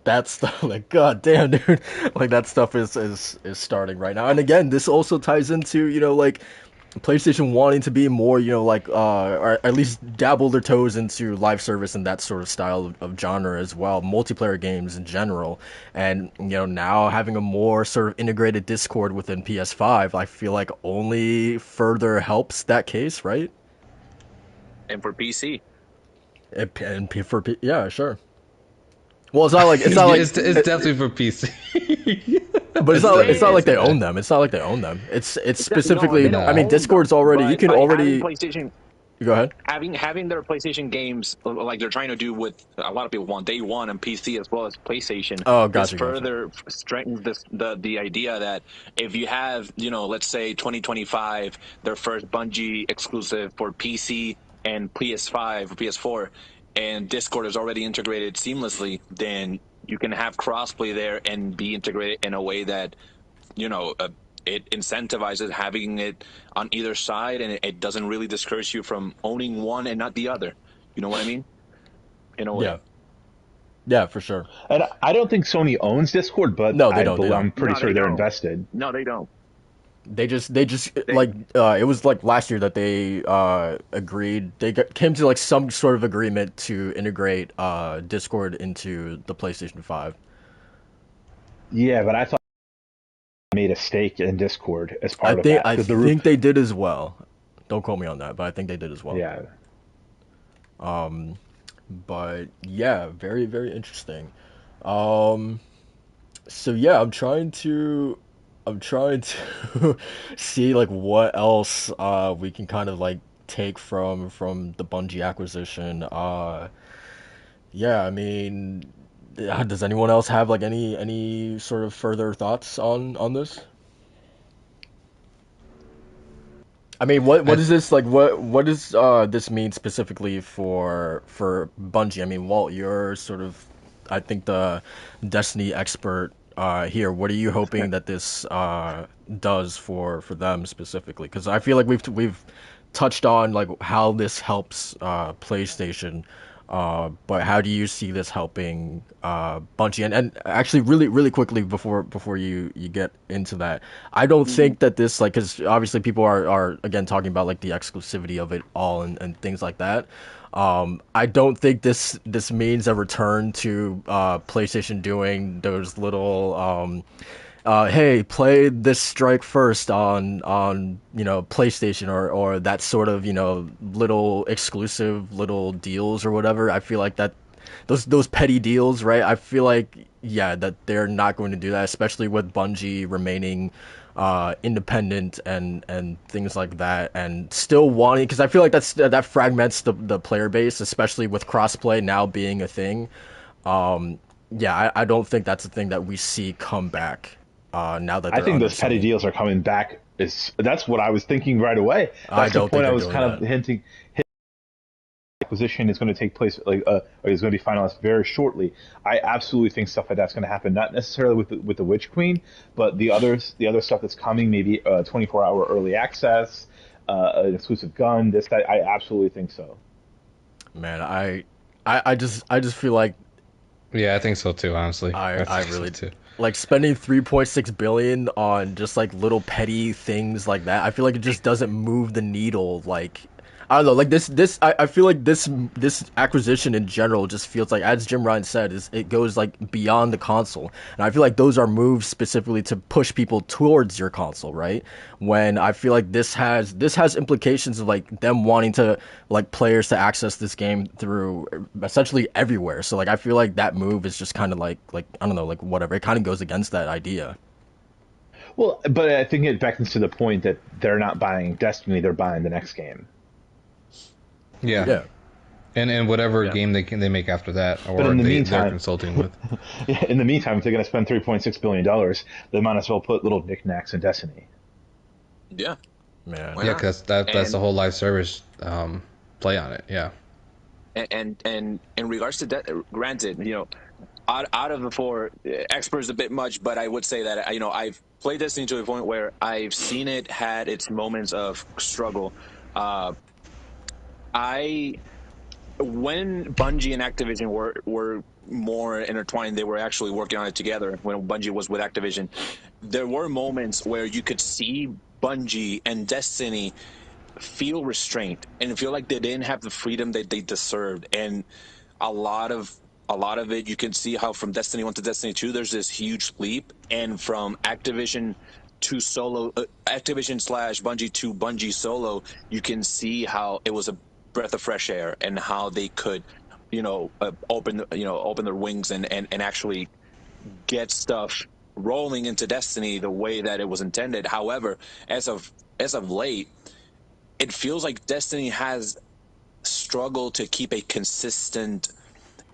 that stuff, like, god damn, dude, like that stuff is starting right now. And again, this also ties into, like PlayStation wanting to be more, like, or at least dabble their toes into live service and that sort of style of genre as well, multiplayer games in general. And, now having a more sort of integrated Discord within PS5, I feel like only further helps that case, right? And for PC. Yeah, sure. Well, it's not like it's definitely for PC. but it's not like they own them. It's not like they own them. It's specifically. No, I mean, Discord's already. You can already. PlayStation. Go ahead. Having their PlayStation games like they're trying to do with a lot of people want day one on PC as well as PlayStation. Oh, gotcha. Further strengthens the idea that if you have let's say 2025 their first Bungie exclusive for PC and PS5 or PS4, and Discord is already integrated seamlessly, then you can have crossplay there and be integrated in a way that it incentivizes having it on either side, and it doesn't really discourage you from owning one and not the other. You know what I mean? In a way. Yeah, for sure. And I don't think Sony owns Discord, but no, they don't. I'm pretty sure they're invested. No, they don't. They just like it was like last year that they agreed. Came to like some sort of agreement to integrate Discord into the PlayStation 5. Yeah, but I thought they made a stake in Discord as part of that. I think they did as well. Don't quote me on that, but I think they did as well. Yeah. But yeah, very, very interesting. So yeah, I'm trying to see like what else we can kind of like take from the Bungie acquisition. Yeah, I mean, does anyone else have like any sort of further thoughts on this? I mean, what is this like? What does this mean specifically for Bungie? I mean, Walt, you're sort of, I think, the Destiny expert here. What are you hoping that this does for them specifically? Because I feel like we've touched on like how this helps PlayStation, but how do you see this helping Bungie? And actually, really quickly before you get into that, I don't think that this, like, because obviously people are again talking about like the exclusivity of it all and things like that. I don't think this means a return to PlayStation doing those little hey, play this strike first on PlayStation or that sort of little exclusive little deals or whatever. I feel like that those petty deals, right? I feel like that they're not going to do that, especially with Bungie remaining independent and things like that, and still wanting, because I feel like that fragments the player base, especially with crossplay now being a thing. I don't think that's a thing that we see come back now that I think those Sony. petty deals are coming back. That's what I was thinking right away. I don't think I was doing kind of that. hinting. Acquisition is going to take place, or is going to be finalized very shortly. I absolutely think stuff like that's going to happen. Not necessarily with the Witch Queen, but the other stuff that's coming. Maybe 24-hour early access, an exclusive gun. That I absolutely think so. Man, I just feel like Yeah, I think so too. Honestly, I think really so too. like spending 3.6 billion on just like little petty things like that. I feel like it just doesn't move the needle. Like, I don't know, like I feel like this acquisition in general just feels like, as Jim Ryan said, is it goes like beyond the console, and I feel like those are moves specifically to push people towards your console, right? When I feel like this has implications of like them wanting to like players to access this game through essentially everywhere. So like I feel like that move is just kind of like I don't know, like whatever. It kind of goes against that idea. Well, but I think it beckons to the point that they're not buying Destiny; they're buying the next game. Yeah. Yeah. And whatever Yeah. game they make after that, But or in the they're meantime, consulting with. in the meantime, if they're going to spend $3.6 billion, they might as well put little knickknacks in Destiny. Yeah. Man. Why Yeah, not? because that's the And whole live service play on it. Yeah. and in regards to that, granted, out of the four, expert is a bit much, but I would say that I've played Destiny to a point where I've seen it had its moments of struggle. Uh, I when Bungie and Activision were more intertwined, they were actually working on it together. When Bungie was with Activision, there were moments where you could see Bungie and Destiny feel restrained and feel like they didn't have the freedom that they deserved. And a lot of it, you can see how from Destiny 1 to Destiny 2 there's this huge leap, and from Activision to solo, Activision slash Bungie to Bungie solo, you can see how it was a breath of fresh air, and how they could open their wings and actually get stuff rolling into Destiny the way that it was intended. However, as of late, it feels like Destiny has struggled to keep a consistent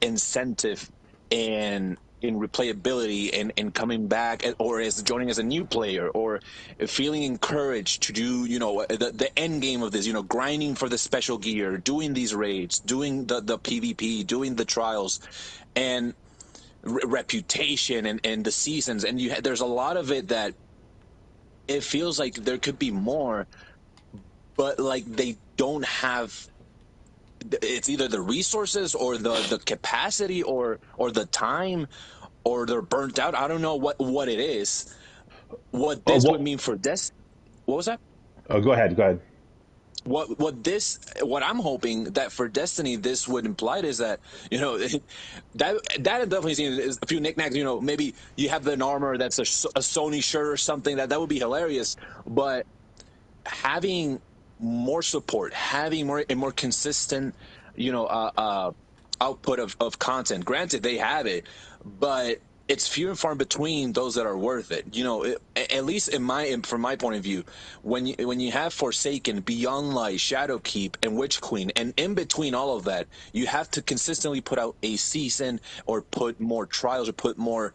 incentive in replayability and coming back, or as joining as a new player, or feeling encouraged to do the end game of this, grinding for the special gear, doing these raids, doing the PvP, doing the trials, and reputation, and the seasons. And there's a lot of it that it feels like there could be more, but like they don't have. It's either the resources or the capacity, or the time, or they're burnt out. I don't know what it is. What Oh, this would what? mean for what was that? Oh, go ahead. Go ahead. What I'm hoping that for Destiny this would imply is that that I've definitely seen is a few knickknacks. Maybe you have an armor that's a Sony shirt or something, that would be hilarious. But having more support, having a more consistent, output of content. Granted, they have it, but it's few and far between those that are worth it. At least from my point of view, when you have Forsaken, Beyond Light, Shadowkeep, and Witch Queen, and in between all of that, you have to consistently put out a season, or put more trials, or put more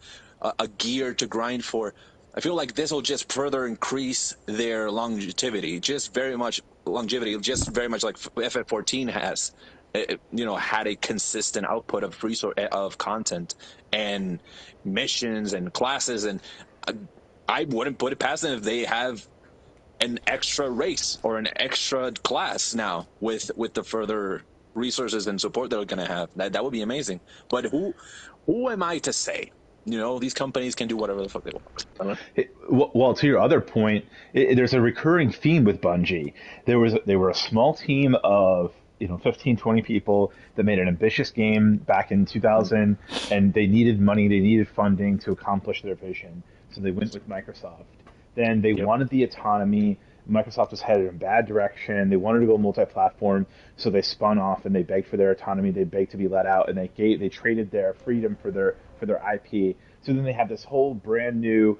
a gear to grind for. I feel like this will just further increase their longevity, just very much like FF14 has. Had a consistent output of of content and missions and classes, and I wouldn't put it past them if they have an extra race or an extra class now with the further resources and support they're going to have. That would be amazing. But who am I to say? These companies can do whatever the fuck they want. Well, to your other point, there's a recurring theme with Bungie. They were a small team of 15, 20 people that made an ambitious game back in 2000, and they needed money, they needed funding to accomplish their vision. So they went with Microsoft. Then they Yep. wanted the autonomy. Microsoft was headed in a bad direction. They wanted to go multi-platform, so they spun off and they begged for their autonomy. They begged to be let out, and they traded their freedom for their IP. So then they have this whole brand new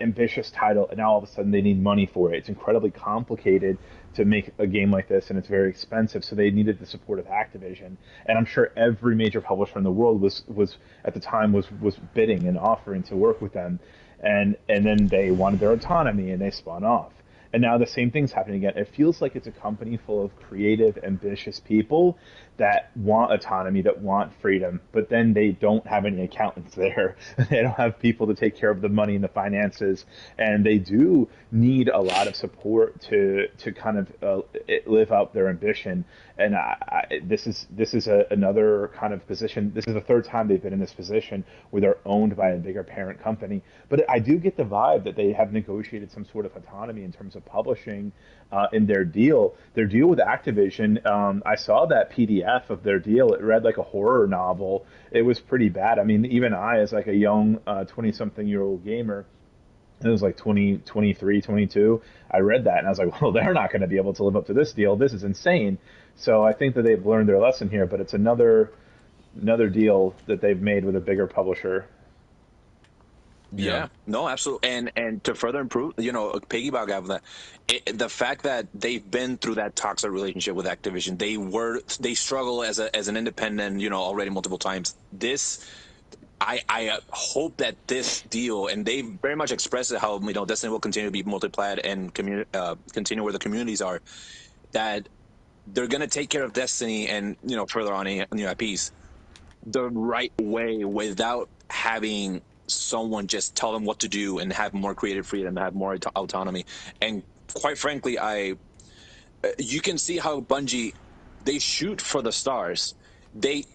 ambitious title, and now all of a sudden they need money for it. It's incredibly complicated to make a game like this, and it's very expensive. So they needed the support of Activision, and I'm sure every major publisher in the world was at the time was bidding and offering to work with them, and then they wanted their autonomy and they spun off. And now the same thing's happening again. It feels like it's a company full of creative, ambitious people that want autonomy, that want freedom, but then they don't have any accountants there. They don't have people to take care of the money and the finances, and they do need a lot of support to kind of live out their ambition. And this is another kind of position. This is the third time they've been in this position where they're owned by a bigger parent company. But I do get the vibe that they have negotiated some sort of autonomy in terms of of publishing in their deal. Their deal with Activision, I saw that PDF of their deal. It read like a horror novel. It was pretty bad. I mean, even I, as like a young 20-something-year-old gamer, it was like 20, 23, 22. I read that and I was like, well, they're not going to be able to live up to this deal. This is insane. So I think that they've learned their lesson here, but it's another deal that they've made with a bigger publisher. Yeah, no, absolutely. And to further improve, piggyback off of that, the fact that they've been through that toxic relationship with Activision, they struggle as an independent, already multiple times. I hope that this deal, and they very much expressed it, how Destiny will continue to be multiplied and continue where the communities are, that they're gonna take care of Destiny and further on new IPs the right way without having someone just tell them what to do and have more creative freedom, have more autonomy. And quite frankly, you can see how Bungie, they shoot for the stars. They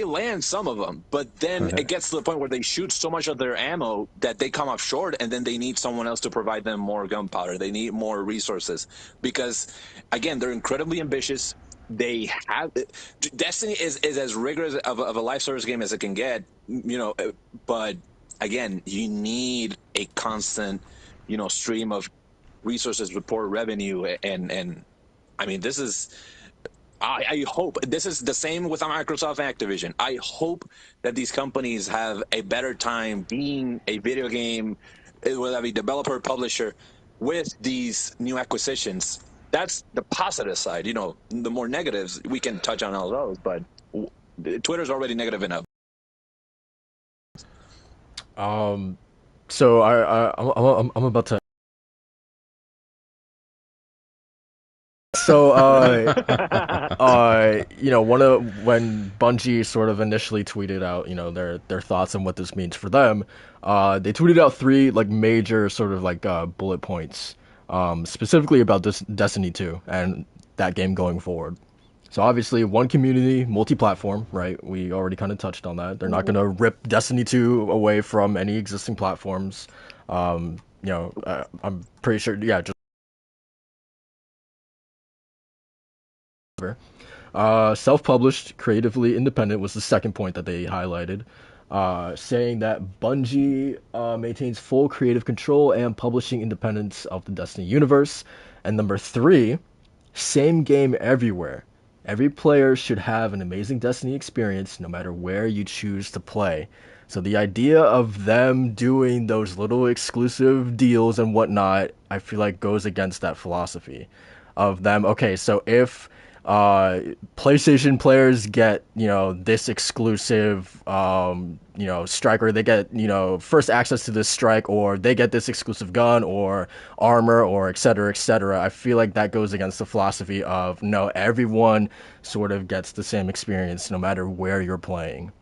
land some of them, but then it gets to the point where they shoot so much of their ammo that they come up short, and then they need someone else to provide them more gunpowder. They need more resources because, again, they're incredibly ambitious. They have Destiny is as rigorous of a live service game as it can get, but again, you need a constant, stream of resources, report revenue, and I mean, this is. I hope this is the same with Microsoft and Activision. I hope that these companies have a better time being a video game, whether that be developer, publisher, with these new acquisitions. That's the positive side. The more negatives, we can touch on all those, but Twitter's already negative enough. So I'm about to. So, when Bungie sort of initially tweeted out, their thoughts on what this means for them, they tweeted out 3 like major sort of like bullet points, specifically about this Destiny 2 and that game going forward. So obviously, one community, multi-platform, right? We already kind of touched on that. They're not going to rip Destiny 2 away from any existing platforms. I'm pretty sure, yeah, just self-published, creatively independent was the second point that they highlighted, saying that Bungie maintains full creative control and publishing independence of the Destiny universe. And number 3, same game everywhere. Every player should have an amazing Destiny experience no matter where you choose to play. So the idea of them doing those little exclusive deals and whatnot, I feel like goes against that philosophy of them. Okay, so if PlayStation players get, this exclusive, strike, or they get, first access to this strike, or they get this exclusive gun or armor, or et cetera, et cetera. I feel like that goes against the philosophy of, no, everyone sort of gets the same experience no matter where you're playing.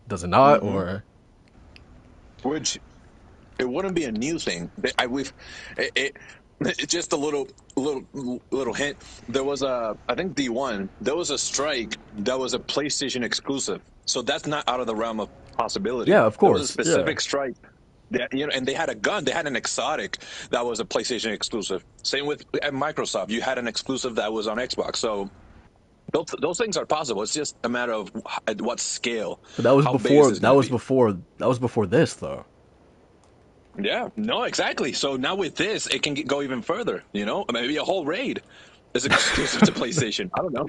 Does it not? Mm-hmm. Or which it wouldn't be a new thing. Just a little hint. There was I think D1. There was a strike that was a PlayStation exclusive, so that's not out of the realm of possibility. Yeah, of course. There was a specific strike. And they had a gun. They had an exotic that was a PlayStation exclusive. Same with at Microsoft. You had an exclusive that was on Xbox. So those things are possible. It's just a matter of at what scale. But that was before. That was before this, though. Yeah, no, exactly. So now with this, it can go even further. Maybe a whole raid is exclusive to PlayStation. I don't know.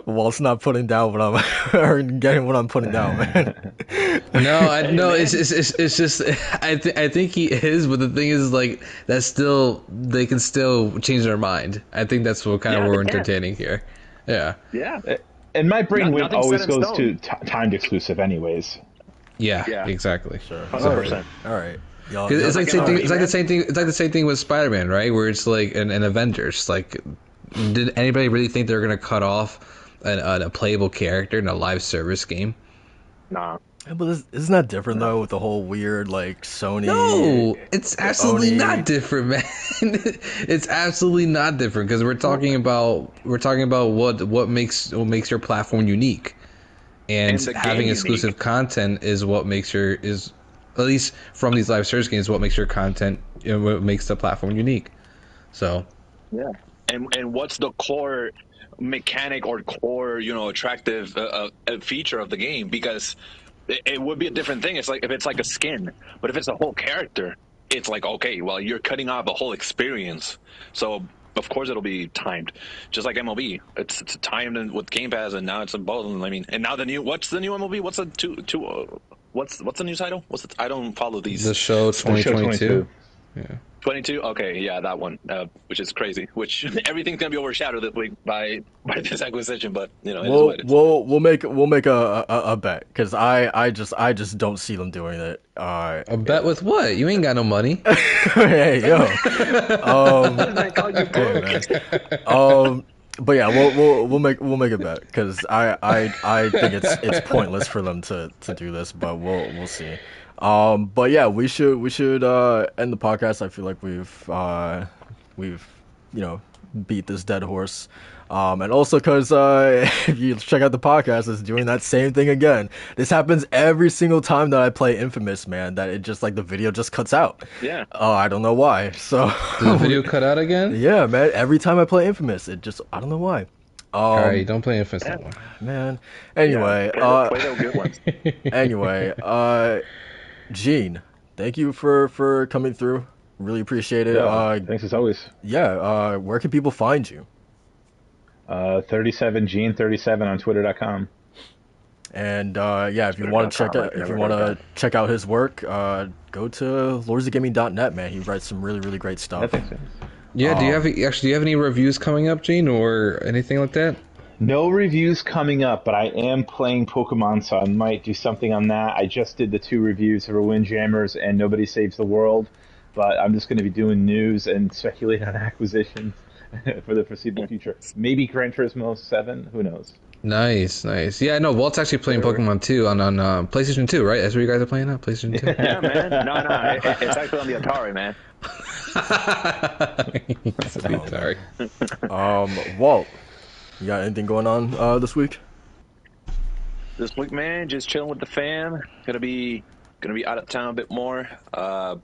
Well, it's not putting down what I'm or getting what I'm putting down, man. No, it's just I think he is, but the thing is, like, that's still, they can still change their mind. I think that's what kind of we're entertaining here. Yeah. And my brain always goes to timed exclusive, anyways. Yeah, exactly. Sure. 100%. All right. It's like the same thing. It's like the same thing with Spider-Man, right? Where it's like an Avengers. Like, did anybody really think they're gonna cut off a playable character in a live service game? Nah. But isn't that different though, with the whole weird like Sony? No, it's absolutely not different, man. It's absolutely not different because we're talking about what makes your platform unique. And having exclusive content is what makes at least from these live service games, what makes your content, what makes the platform unique. So Yeah. And what's the core mechanic or core, attractive feature of the game? Because it would be a different thing. It's like if it's like a skin, but if it's a whole character, it's like, okay, well, you're cutting off a whole experience. So of course it'll be timed, just like MLB. It's timed with Game Pass, and now it's in both of them. I mean, and now what's the new MLB? What's the what's the new title? I don't follow these. the show The show 2022. Yeah. 22. Okay, yeah, that one, which is crazy. Which everything's gonna be overshadowed this week by this acquisition, but it is what it is. We'll make a bet because I just don't see them doing it. A bet with what? You ain't got no money. Hey yo, but yeah, we'll make a bet because I think it's pointless for them to do this, but we'll see. But yeah, we should end the podcast. I feel like we've beat this dead horse. And also because if you check out the podcast, it's doing that same thing again. This happens every single time that I play Infamous, man, that it just like the video just cuts out. Yeah. Oh, I don't know why. So Did the video cut out again? yeah, man, every time I play Infamous, it just, I don't know why. All right, don't play Infamous no more. Man. Anyway, Play the good ones. anyway, Gene, thank you for coming through. Really appreciate it. Thanks as always. Yeah, where can people find you? 37 Gene 37 on Twitter.com. And yeah, if you want to check out his work, go to lordsofgaming.net, man. He writes some really great stuff. That makes sense. Yeah, do you have any reviews coming up, Gene, or anything like that? No reviews coming up, but I am playing Pokemon, so I might do something on that. I just did the 2 reviews for Windjammers and Nobody Saves the World, but I'm just going to be doing news and speculate on acquisitions for the foreseeable future. Maybe Gran Turismo 7, who knows? Nice. Yeah, no, Walt's actually playing Pokemon 2 on PlayStation 2, right? That's what you guys are playing on, PlayStation 2? Yeah, man. No, it's actually on the Atari, man. Sorry. Walt, you got anything going on this week? This week, man, just chilling with the fam. Gonna be out of town a bit more.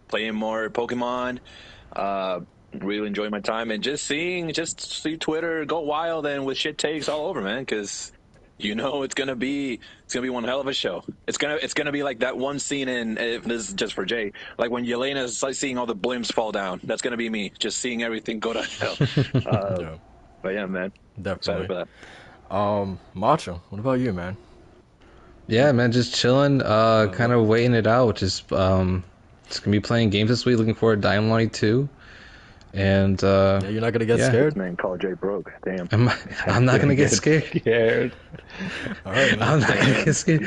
Playing more Pokemon. Really enjoying my time and just see Twitter go wild and with shit takes all over, man. Because it's gonna be one hell of a show. It's gonna be like that one scene in, if this is just for Jay, like when Yelena's like seeing all the blimps fall down. That's gonna be me, just seeing everything go to hell. Yeah. But yeah, man, Definitely. excited for that. Macho, what about you, man? Yeah, man, just chilling, kind of waiting it out. Just gonna be playing games this week. Looking forward to Dying Light 2. And Yeah, you're not gonna get scared? Man, call Jay broke. Damn. I'm not gonna get scared. Scared. All right, man. I'm not gonna get scared.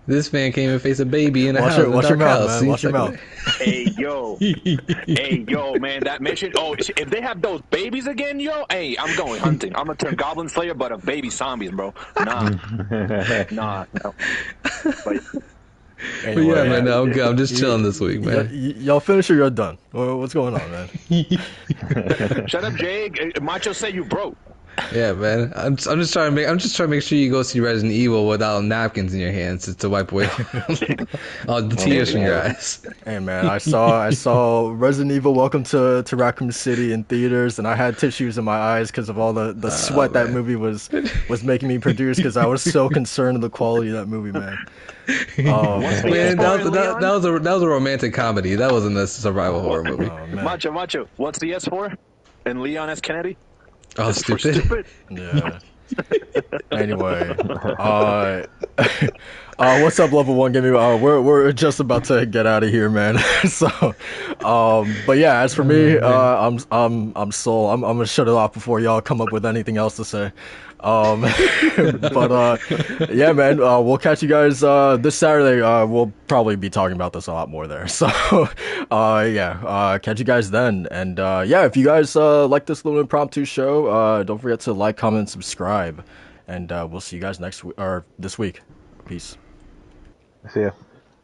This man came and faced a baby in a house. Watch your mouth, house. man. Watch your mouth. Hey yo, man, that mission. Oh, if they have those babies again, yo, hey, I'm going hunting. I'm gonna turn Goblin Slayer, but of baby zombies, bro. Nah. No. But, But yeah, man, no, I'm good. I'm just chilling this week, man. Y'all finish or you're done? What's going on, man? shut up, Jay. Macho said you broke. Yeah, man. I'm just trying to make sure you go see Resident Evil without napkins in your hands to wipe away all the tears from your eyes. Hey, man, I saw Resident Evil Welcome to Raccoon City in theaters, and I had tissues in my eyes because of all the sweat that movie was making me produce because I was so concerned of the quality of that movie, man. Man, that was a romantic comedy. That wasn't a survival horror movie. Oh, man. Macho. What's the S for? And Leon S. Kennedy? Oh, For stupid. Yeah. Anyway, what's up, Level 1 Gaming? We're just about to get out of here, man. So, but yeah, as for me, I'm Soul. I'm gonna shut it off before y'all come up with anything else to say. But yeah, man, we'll catch you guys this Saturday. We'll probably be talking about this a lot more there. So, yeah, catch you guys then. And yeah, if you guys like this little impromptu show, don't forget to like, comment, and subscribe. And we'll see you guys next week or this week. Peace. See ya.